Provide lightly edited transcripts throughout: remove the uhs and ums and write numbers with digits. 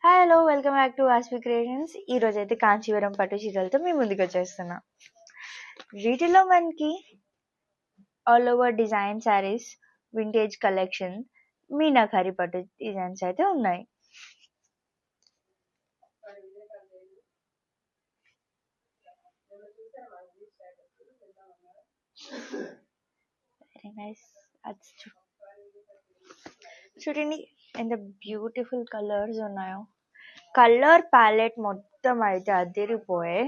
Hi hello welcome back to Aspi creations. ఈ రోజు అయితే కాంచీవరం పట్టు చీరలతో మీ ముందుకు వచ్చేస్తున్నా. వీటిలో మనకి all over design saris, vintage collection, meenakari పట్టు డిజైన్స్ అయితే ఉన్నాయి. Very nice. చూడండి ఎంత బ్యూటిఫుల్ కలర్స్ ఉన్నాయో. కలర్ ప్యాలెట్ మొత్తం అయితే అదిరిపోయాయి.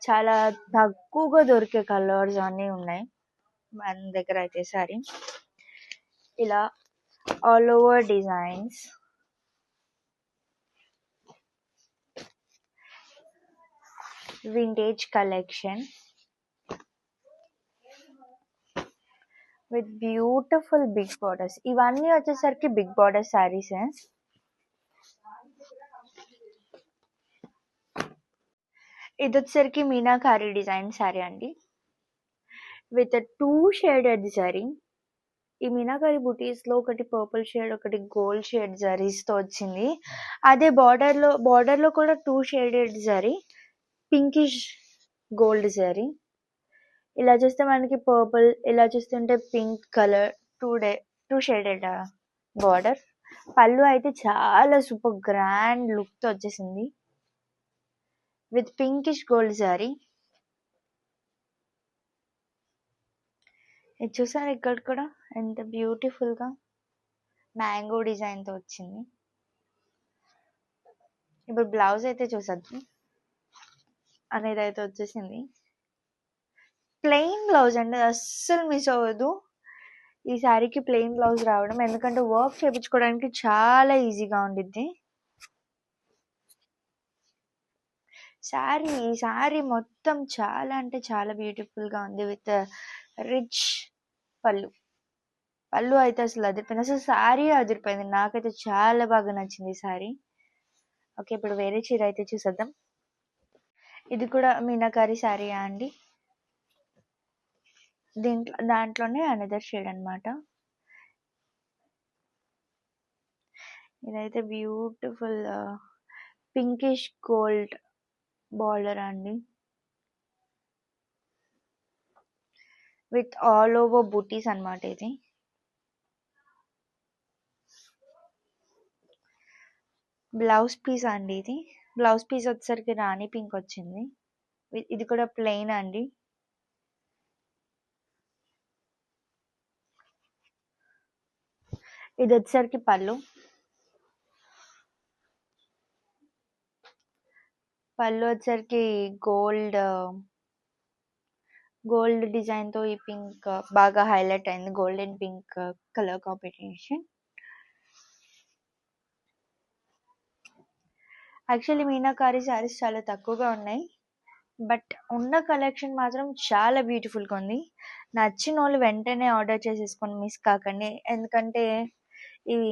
చాలా తక్కువగా దొరికే కలర్స్ అన్నీ ఉన్నాయి మన దగ్గర అయితే. సారీ ఇలా all over designs, vintage collection with beautiful big borders. ఇవన్నీ వచ్చేసరికి బిగ్ బార్డర్ శారీస్. ఇది వచ్చేసరికి మీనాకారి డిజైన్ శారీ అండి, విత్ 2 షేడెడ్ జరీ. ఈ మీనాకారి బుటీస్ లో ఒకటి పర్పుల్ షేడ్, ఒకటి గోల్డ్ షేడ్ జరీస్ తో వచ్చింది. అదే బార్డర్ లో కూడా 2 shaded zari, pinkish gold zari. ఇలా చూస్తే మనకి పర్పుల్, ఇలా చూస్తుంటే పింక్ కలర్, 2 షేడెడ్ బార్డర్. పళ్ళు అయితే చాలా సూపర్ గ్రాండ్ లుక్ తో వచ్చేసింది విత్ పింకిష్ గోల్డ్ జరీ. ఇది చూసారు ఇక్కడ కూడా ఎంత బ్యూటిఫుల్ గా మ్యాంగో డిజైన్ తో వచ్చింది. ఇప్పుడు బ్లౌజ్ అయితే చూసొద్దాం. అనేది అయితే వచ్చేసింది ప్లెయిన్ బ్లౌజ్ అండి, అస్సలు మిస్ అవ్వదు ఈ శారీకి ప్లెయిన్ బ్లౌజ్ రావడం, ఎందుకంటే వర్క్ చేయించుకోవడానికి చాలా ఈజీగా ఉండిద్ది. ఈ శారీ మొత్తం చాలా అంటే చాలా బ్యూటిఫుల్ గా ఉంది విత్ రిచ్ పళ్ళు అయితే అసలు అదిరిపోయింది. అసలు శారీ అదిరిపోయింది. నాకైతే చాలా బాగా నచ్చింది ఈ శారీ. ఓకే, ఇప్పుడు వేరే చీర అయితే చూసేద్దాం. ఇది కూడా మీనాకారి శారీ అండి. దాంట్లోనే అనదర్ షేడ్ అన్నమాట. ఇదైతే బ్యూటిఫుల్ పింకిష్ గోల్డ్ బార్డర్ అండి, విత్ ఆల్ ఓవర్ బూటీస్ అన్నమాట. ఇది బ్లౌజ్ పీస్ అండి. ఇది బ్లౌజ్ పీస్ వచ్చేసరికి రాణి పింక్ వచ్చింది. ఇది కూడా ప్లెయిన్ అండి. ఇది వచ్చేసరికి పళ్ళు వచ్చేసరికి గోల్డ్ డిజైన్ తో ఈ పింక్ బాగా హైలైట్ అయింది. Gold and pink colour combination. Actually meenakari saris చాలా తక్కువగా ఉన్నాయి, బట్ ఉన్న కలెక్షన్ మాత్రం చాలా బ్యూటిఫుల్ గా ఉంది. నచ్చిన వాళ్ళు వెంటనే ఆర్డర్ చేసేసుకొని మిస్ కాకండి, ఎందుకంటే ఇవి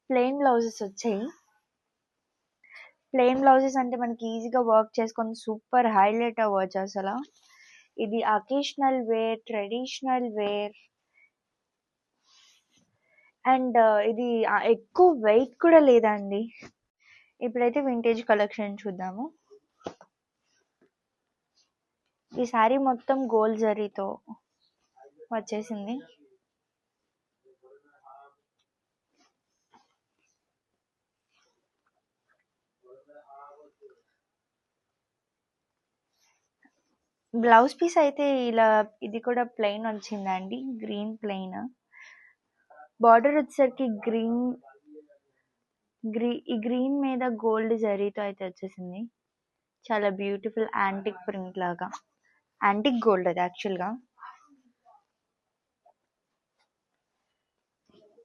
ప్లెయిన్ బ్లౌజెస్ వచ్చాయి. ప్లెయిన్ బ్లౌజెస్ అంటే మనకి ఈజీగా వర్క్ చేసుకొని సూపర్ హైలైట్ అవ్వచ్చు అసలు. ఇది occasional wear, traditional wear, and ఇది ఎక్కువ వెయిట్ కూడా లేదండి. ఇప్పుడైతే వింటేజ్ కలెక్షన్ చూద్దాము. ఈ శారీ మొత్తం గోల్డ్ జరీతో వచ్చేసింది. బ్లౌజ్ పీస్ అయితే ఇలా ఇది కూడా ప్లెయిన్ వచ్చిందండి, గ్రీన్ ప్లెయిన్. బార్డర్ వచ్చేసరికి ఈ గ్రీన్ మీద గోల్డ్ జరీతో అయితే వచ్చేసింది. చాలా బ్యూటిఫుల్ యాంటిక్ ప్రింట్ లాగా, యాంటిక్ గోల్డ్ అది యాక్చువల్ గా.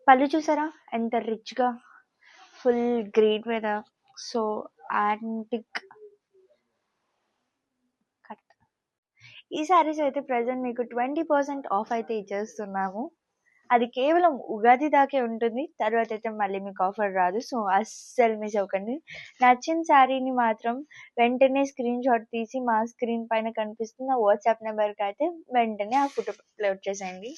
పళ్ళు చూసారా ఎంత రిచ్ గా, ఫుల్ గ్రీన్ మీద, సో యాంటిక్ కట్. ఈ సారీస్ అయితే ప్రెసెంట్ మీకు 20% ఆఫ్ అయితే ఇచ్చేస్తున్నాము. అది కేవలం ఉగాది దాకే ఉంటుంది, తర్వాత అయితే మళ్ళీ మీకు ఆఫర్ రాదు. సో అస్సలు మిస్ అవ్వకండి. నచ్చిన శారీని మాత్రం వెంటనే స్క్రీన్ షాట్ తీసి మా స్క్రీన్ పైన కనిపిస్తున్న వాట్సాప్ నెంబర్కి అయితే వెంటనే ఆ ఫోటో అప్లోడ్ చేసేయండి.